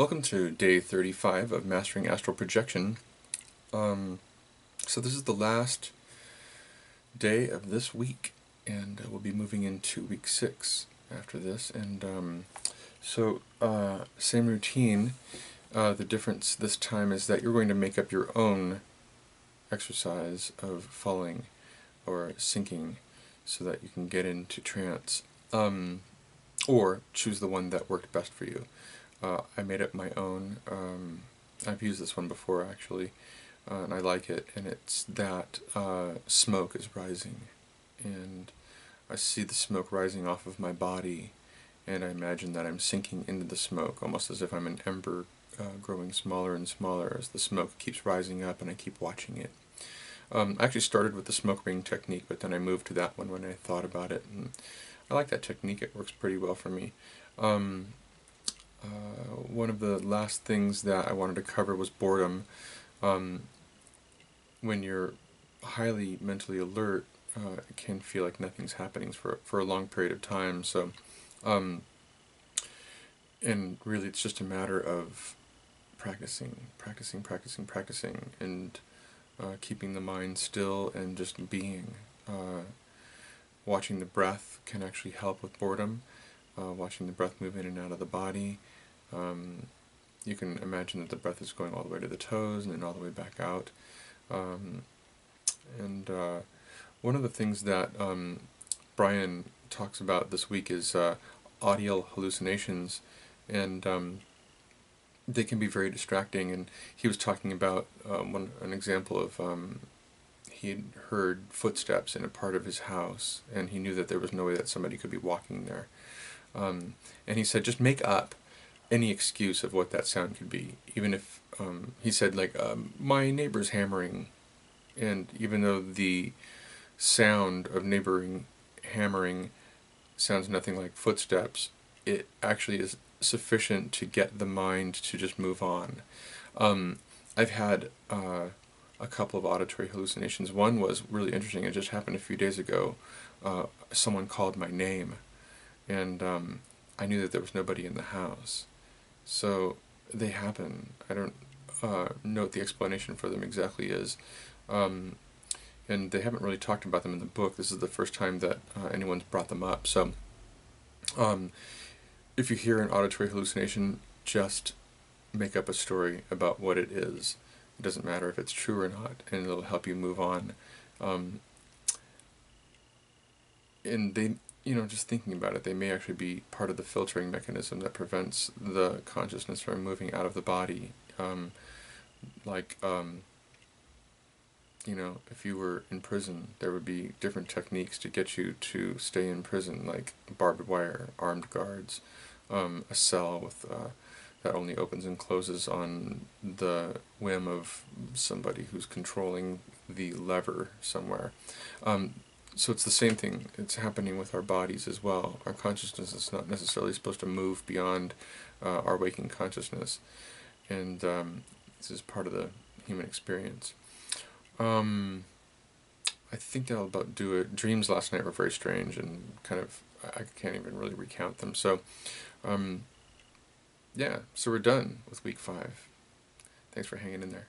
Welcome to day 35 of Mastering Astral Projection. So this is the last day of this week, and we'll be moving into week 6 after this. And same routine. The difference this time is that you're going to make up your own exercise of falling or sinking so that you can get into trance, or choose the one that worked best for you. I made up my own. I've used this one before actually, and I like it. And it's that smoke is rising, and I see the smoke rising off of my body, and I imagine that I'm sinking into the smoke, almost as if I'm an ember growing smaller and smaller as the smoke keeps rising up, and I keep watching it. I actually started with the smoke ring technique, but then I moved to that one when I thought about it, and I like that technique. It works pretty well for me. One of the last things that I wanted to cover was boredom. When you're highly mentally alert, it can feel like nothing's happening for a long period of time. So, and really, it's just a matter of practicing, and keeping the mind still and just being. Watching the breath can actually help with boredom. Watching the breath move in and out of the body. You can imagine that the breath is going all the way to the toes and then all the way back out. One of the things that Brian talks about this week is audial hallucinations, and they can be very distracting. And he was talking about an example of he had heard footsteps in a part of his house, and he knew that there was no way that somebody could be walking there. And he said, just make up any excuse of what that sound could be, even if he said, like, my neighbor's hammering, and even though the sound of neighboring hammering sounds nothing like footsteps, it actually is sufficient to get the mind to just move on. I've had a couple of auditory hallucinations. One was really interesting. It just happened a few days ago. Someone called my name, and I knew that there was nobody in the house. So they happen. I don't know what the explanation for them exactly is. And they haven't really talked about them in the book. This is the first time that anyone's brought them up. So if you hear an auditory hallucination, just make up a story about what it is. It doesn't matter if it's true or not, and it'll help you move on. And they, just thinking about it, they may actually be part of the filtering mechanism that prevents the consciousness from moving out of the body. If you were in prison, there would be different techniques to get you to stay in prison, like barbed wire, armed guards, a cell with that only opens and closes on the whim of somebody who's controlling the lever somewhere. So it's the same thing. It's happening with our bodies as well. Our consciousness is not necessarily supposed to move beyond our waking consciousness, and this is part of the human experience. I think that'll about do it. Dreams last night were very strange, and I can't even really recount them. So, yeah, so we're done with week 5. Thanks for hanging in there.